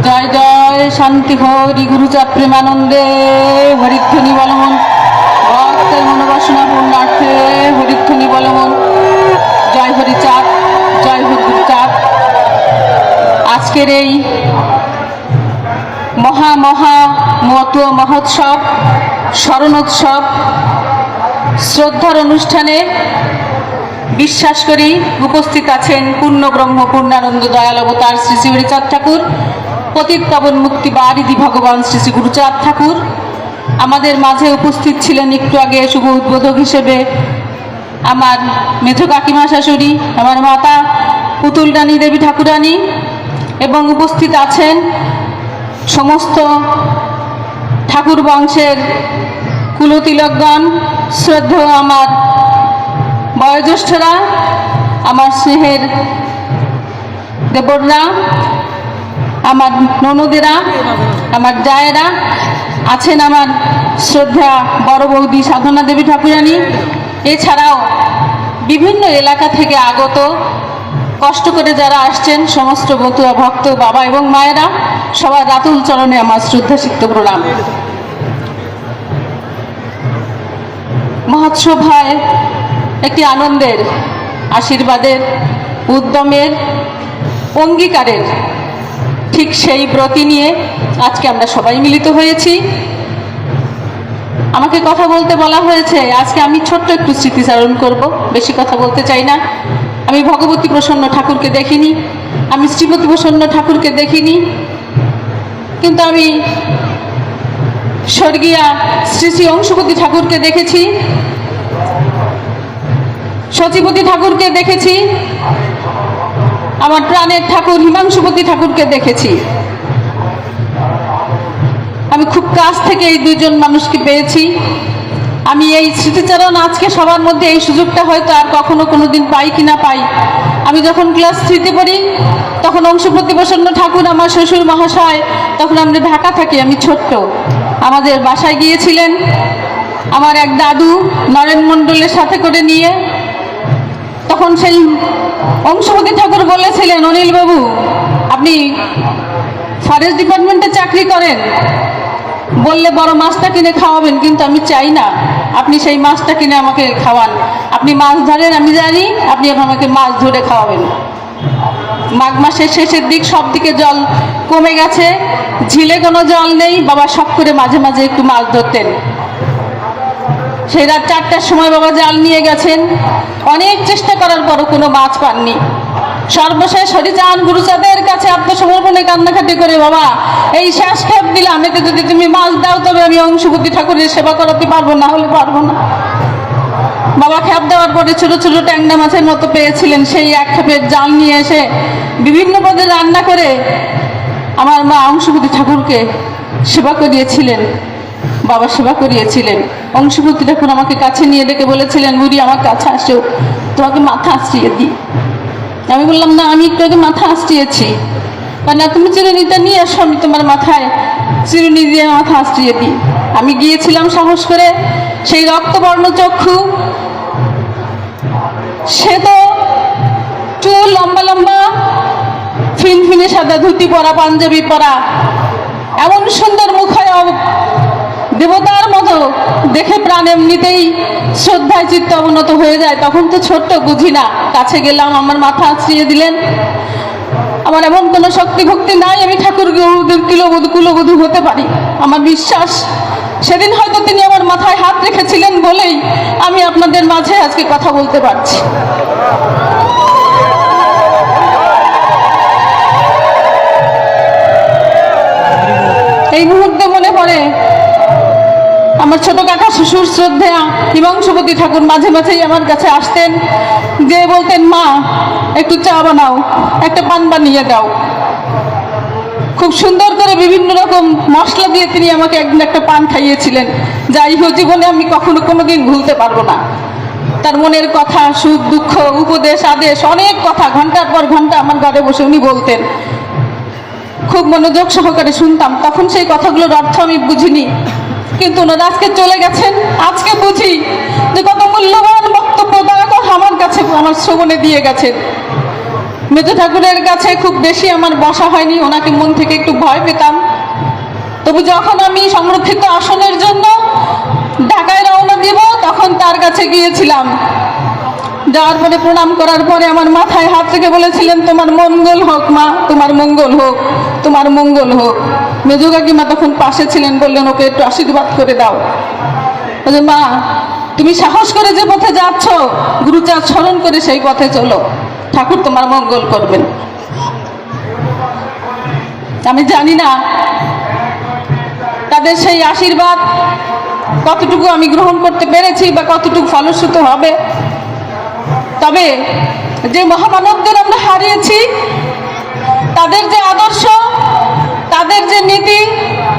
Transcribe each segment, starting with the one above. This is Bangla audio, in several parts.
জয় জয় শান্তি হরি গুরুচাঁদ প্রেমানন্দে হরিধ্বনি বলমন ভক্তের মনোবাসনা পূর্ণার্থে হরিধ্বনি বলমন। জয় হরিচাঁদ, জয় হরি গুরুচাঁদ। আজকের এই মহোৎসব স্মরণোৎসব শ্রদ্ধার অনুষ্ঠানে বিশ্বাস করি উপস্থিত আছেন পূর্ণব্রহ্ম পূর্ণানন্দ দয়াল অবতার শ্রী শ্রী হরিচাঁদ ঠাকুর, পতিত পাবন মুক্তি বারিধি ভগবান শ্রী শ্রী গুরুচাঁদ ঠাকুর। আমাদের মাঝে উপস্থিত ছিলেন একটু আগে শুভ উদ্বোধক হিসেবে আমার মেঠো কাকিমা শাশুড়ি, আমার মাতা পুতুল রানী দেবী ঠাকুরানী, এবং উপস্থিত আছেন সমস্ত ঠাকুর বংশের কুলতিলকগণ, শ্রদ্ধেয় আমার বয়োজ্যেষ্ঠরা, আমার স্নেহের দেবররা, আমার ননদেরা, আমার জায়েরা, আছেন আমার শ্রদ্ধা বড় বৌদি সাধনা দেবী ঠাকুরানী। এছাড়াও বিভিন্ন এলাকা থেকে আগত কষ্ট করে যারা আসছেন সমস্ত বতুয়া ভক্ত বাবা এবং মায়েরা, সবার রাতুল চরণে আমার শ্রদ্ধা সিক্ত প্রণাম। মহোৎসব হয় একটি আনন্দের, আশীর্বাদের, উদ্যমের, অঙ্গীকারের, ঠিক সেই ব্রতি নিয়ে আজকে আমরা সবাই মিলিত হয়েছি। আমাকে কথা বলতে বলা হয়েছে, আজকে আমি ছোট্ট একটু স্মৃতিচারণ করব, বেশি কথা বলতে চাই না। আমি ভগবতী প্রসন্ন ঠাকুরকে দেখিনি, আমি শ্রীমতী প্রসন্ন ঠাকুরকে দেখিনি, কিন্তু আমি স্বর্গীয়া শ্রী শ্রী অংশুপতি ঠাকুরকে দেখেছি, সচিপতি ঠাকুরকে দেখেছি, আমার প্রাণের ঠাকুর হিমাংশুপতি ঠাকুরকে দেখেছি। আমি খুব কাছ থেকে এই দুইজন মানুষকে পেয়েছি। আমি এই স্মৃতিচারণ আজকে সবার মধ্যে এই সুযোগটা হয়তো আর কখনো কোনোদিন পাই কিনা পাই। আমি যখন ক্লাস 3-তে পড়ি তখন অংশুপতি প্রসন্ন ঠাকুর আমার শ্বশুর মহাশয়, তখন আমরা ঢাকা থাকি, আমি ছোট্ট, আমাদের বাসায় গিয়েছিলেন আমার এক দাদু নরেন মণ্ডলের সাথে করে নিয়ে। তখন সেই অংশুপতি ঠাকুর বলেছিলেন, অনিল বাবু আপনি ফরেস্ট ডিপার্টমেন্টে চাকরি করেন, বললে বড় মাছটা কিনে খাওয়াবেন, কিন্তু আমি চাই না আপনি সেই মাছটা কিনে আমাকে খাওয়ান। আপনি মাছ ধরেন আমি জানি, আপনি আমাকে মাছ ধরে খাওয়াবেন। মাঘ মাসের শেষের দিক, সব দিকে জল কমে গেছে, ঝিলে কোনো জল নেই, বাবা শখ করে মাঝে মাঝে একটু মাছ ধরতেন। সেই রাত 4টার সময় বাবা জাল নিয়ে গেছেন, অনেক চেষ্টা করার পরও কোনো মাছ পাননি। সর্বশেষ হরিচাঁদ গুরুচাঁদের কাছে আত্মসমর্পণে কান্নাকাটি করে, বাবা এই শেষ খেপ দিলাম, এতে যদি তুমি মাছ দাও তবে আমি অংশুপতি ঠাকুরের সেবা করাতে পারবো, না হলে পারবো না। বাবা খেপ দেওয়ার পরে ছোট ছোট ট্যাংরা মাছের মতো পেয়েছিলেন, সেই এক খেপের জাল নিয়ে এসে বিভিন্ন পদে রান্না করে আমার মা অংশুপতি ঠাকুরকে সেবা করিয়েছিলেন, বাবা সেবা করিয়েছিলেন। অংশুপতি ঠাকুর আমাকে কাছে নিয়ে ডেকে বলেছিলেন, বুড়ি আমার কাছে আসো, তোমাকে মাথা আশ্রিয়ে দিই। আমি বললাম, না আমি একটু আগে মাথা আশ্রিয়েছি। না তুমি চিরুনিটা নিয়ে আসো, আমি তোমার মাথায় চিরুনি দিয়ে মাথা আশ্রিয়ে দিই। আমি গিয়েছিলাম সাহস করে, সেই রক্তবর্ণ চক্ষু, সে তো চুল লম্বা লম্বা, ফিনফিনে সাদা ধুতি পরা, পাঞ্জাবি পরা, এমন সুন্দর মুখয় দেবতার মতো দেখে প্রাণ এমনিতেই শ্রদ্ধায় চিত্ত অবনত হয়ে যায়। তখন তো ছোট্ট, বুঝি না, কাছে গেলাম, আমার মাথা আশ্রিয়ে দিলেন। আমার এমন কোনো শক্তি ভক্তি নাই আমি ঠাকুর কুলবধূ হতে পারি। আমার বিশ্বাস সেদিন হয়তো তিনি আমার মাথায় হাত রেখেছিলেন বলেই আমি আপনাদের মাঝে আজকে কথা বলতে পারছি। এই মুহূর্তে মনে পড়ে আমার ছোট কাকা শ্বশুর শ্রদ্ধেয়া হিমাংশুপতি ঠাকুর মাঝে মাঝেই আমার কাছে আসতেন, যে বলতেন, মা একটু চা বানাও, একটা পান বানিয়ে দাও। খুব সুন্দর করে বিভিন্ন রকম মশলা দিয়ে তিনি আমাকে একদিন একটা পান খাইয়েছিলেন, যাই হোক জীবনে আমি কখনো কোনোদিন ভুলতে পারবো না। তার মনের কথা, সুখ দুঃখ, উপদেশ আদেশ, অনেক কথা ঘন্টার পর ঘন্টা আমার ঘরে বসে উনি বলতেন। খুব মনোযোগ সহকারে শুনতাম। তখন সেই কথাগুলোর অর্থ আমি বুঝিনি, কিন্তু ওনারা আজকে চলে গেছেন, আজকে বুঝি যে কত মূল্যবান বক্তব্য তারা আমার কাছে আমার শ্রবণে দিয়ে গেছেন। মেজো ঠাকুরের কাছে খুব বেশি আমার বসা হয়নি, ওনাকে মন থেকে একটু ভয় পেতাম। তবু যখন আমি সংরক্ষিত আসনের জন্য ঢাকায় রওনা দিব তখন তার কাছে গিয়েছিলাম। যাওয়ার পরে প্রণাম করার পরে আমার মাথায় হাত রেখে বলেছিলেন, তোমার মঙ্গল হোক মা, তোমার মঙ্গল হোক, তোমার মঙ্গল হোক। মেজো কাকিমা তখন পাশে ছিলেন, বললেন ওকে একটু আশীর্বাদ করে দাও। বলে, মা তুমি সাহস করে যে পথে যাচ্ছ, গুরুচাঁদ স্মরণ করে সেই পথে চলো, ঠাকুর তোমার মঙ্গল করবেন। আমি জানি না তাদের সেই আশীর্বাদ কতটুকু আমি গ্রহণ করতে পেরেছি বা কতটুকু ফলশ্রুত হবে। তবে যে মহামানবদের আমরা হারিয়েছি, তাদের যে আদর্শ, তাদের যে নীতি,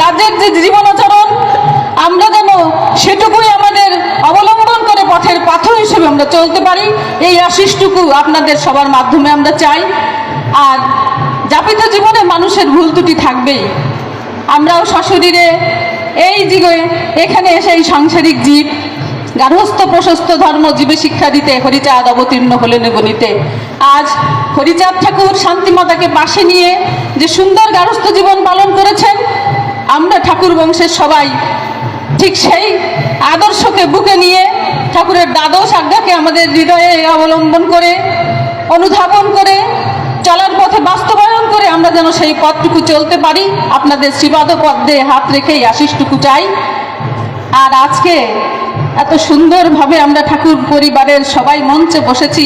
তাদের যে জীবনাচরণ, আমরা যেন সেটুকুই আমাদের অবলম্বন করে পথের পাথর হিসেবে আমরা চলতে পারি, এই আশিসটুকু আপনাদের সবার মাধ্যমে আমরা চাই। আর যাপিত জীবনে মানুষের ভুল ত্রুটি থাকবেই। আমরাও সশরীরে এই জীবে এখানে এসে এই সাংসারিক জীব, গার্হস্থ্য প্রশস্ত ধর্ম জীবে শিক্ষা দিতে হরিচাঁদ অবতীর্ণ হলেন গণিতে। আজ হরিচাঁদ ঠাকুর শান্তিমাতাকে পাশে নিয়ে যে সুন্দর গার্হস্থ্য জীবন পালন করেছেন, আমরা ঠাকুর বংশের সবাই ঠিক সেই আদর্শকে বুকে নিয়ে ঠাকুরের দ্বাদশ আজ্ঞাকে আমাদের হৃদয়ে অবলম্বন করে, অনুধাবন করে, চলার পথে বাস্তবায়ন করে আমরা যেন সেই পথটুকু চলতে পারি। আপনাদের শ্রীপাদ পদ্মে হাত রেখেই আশিসটুকু চাই। আর আজকে এত সুন্দরভাবে আমরা ঠাকুর পরিবারের সবাই মঞ্চে বসেছি,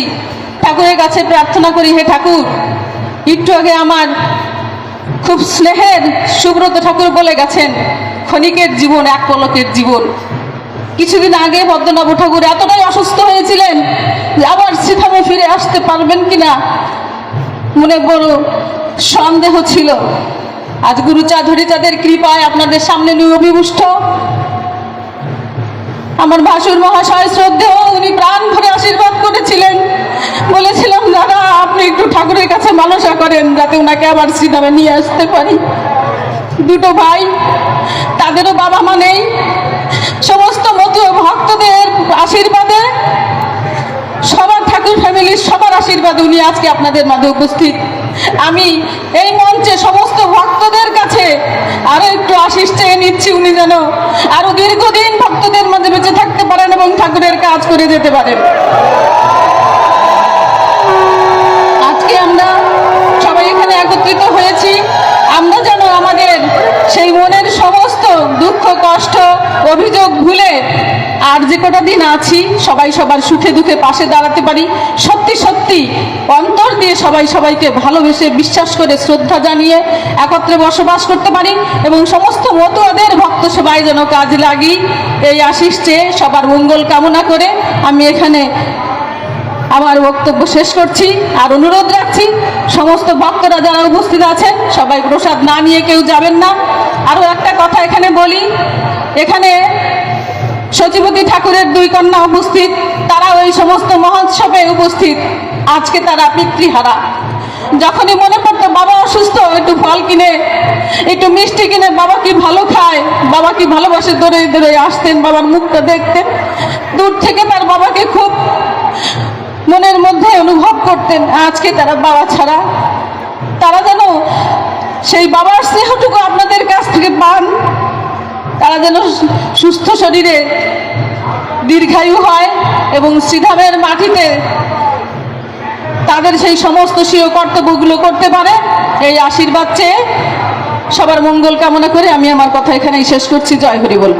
ঠাকুরের কাছে প্রার্থনা করি, হে ঠাকুর, একটু আগে আমার খুব স্নেহের সুব্রত ঠাকুর বলে গেছেন, ক্ষণিকের জীবন এক পলকের জীবন। কিছুদিন আগে পদ্মনাভ ঠাকুর এতটাই অসুস্থ হয়েছিলেন যে আবার শ্রীধামে ফিরে আসতে পারবেন কিনা মনে বড় সন্দেহ ছিল। আজ গুরুচাঁদ হরিচাঁদের কৃপায় আপনাদের সামনে নিয়ে অভিভূষ্ট আমার ভাসুর মহাশয় শ্রদ্ধেয়, উনি প্রাণ ভরে আশীর্বাদ করেছিলেন। বলেছিলাম, দাদা আপনি একটু ঠাকুরের কাছে মানসা করেন যাতে ওনাকে আবার শ্রীধামে নিয়ে আসতে পারি। দুটো ভাই, তাদেরও বাবা মা নেই, সমস্ত মতো ভক্তদের আশীর্বাদে, সবার ঠাকুর ফ্যামিলির সবার আশীর্বাদে উনি আজকে আপনাদের মাঝে উপস্থিত। আমি এই মঞ্চে সমস্ত ভক্তদের কাছে আরো একটু আশীষ চেয়ে নিচ্ছি, উনি যেন আরো দীর্ঘদিন ভক্তদের মাঝে বেঁচে থাকতে পারেন এবং ঠাকুরের কাজ করে যেতে পারেন। আজকে আমরা সবাই এখানে একত্রিত হয়েছি, আমরা যেন আমাদের সেই মনের সমস্ত দুঃখ কষ্ট অভিযোগ ভুলে আর যে কটা দিন আছি সবাই সবার সুখে দুঃখে পাশে দাঁড়াতে পারি। সত্যি সত্যি অন্তর দিয়ে সবাই সবাইকে ভালোবেসে, বিশ্বাস করে, শ্রদ্ধা জানিয়ে একত্রে বসবাস করতে পারি এবং সমস্ত মতুয়াদের ভক্ত সবাই যেন কাজে লাগি, এই আশীষ চেয়ে সবার মঙ্গল কামনা করে আমি এখানে আমার বক্তব্য শেষ করছি। আর অনুরোধ রাখছি, সমস্ত ভক্তরা যারা উপস্থিত আছেন সবাই প্রসাদ না নিয়ে কেউ যাবেন না। আরও একটা কথা এখানে বলি, এখানে সচিবতী ঠাকুরের দুই কন্যা উপস্থিত, তারা ওই সমস্ত মহোৎসবে উপস্থিত। আজকে তারা পিতৃহারা। যখনই মনে পড়তো বাবা অসুস্থ, একটু ফল কিনে, একটু মিষ্টি কিনে বাবা কি ভালো খায়, বাবা কি ভালোবাসে, দৌড়ে দৌড়ে আসতেন, বাবার মুখটা দেখতেন। দূর থেকে তার বাবাকে খুব মনের মধ্যে অনুভব করতেন। আজকে তারা বাবা ছাড়া, তারা যেন সেই বাবার স্নেহটুকু আপনাদের কাছ থেকে পান, তারা যেন সুস্থ শরীরে দীর্ঘায়ু হয় এবং শ্রীধামের মাটিতে তাদের সেই সমস্ত স্বীয় কর্তব্যগুলো করতে পারে, এই আশীর্বাদ চেয়ে সবার মঙ্গল কামনা করে আমি আমার কথা এখানেই শেষ করছি। জয় হরি বল।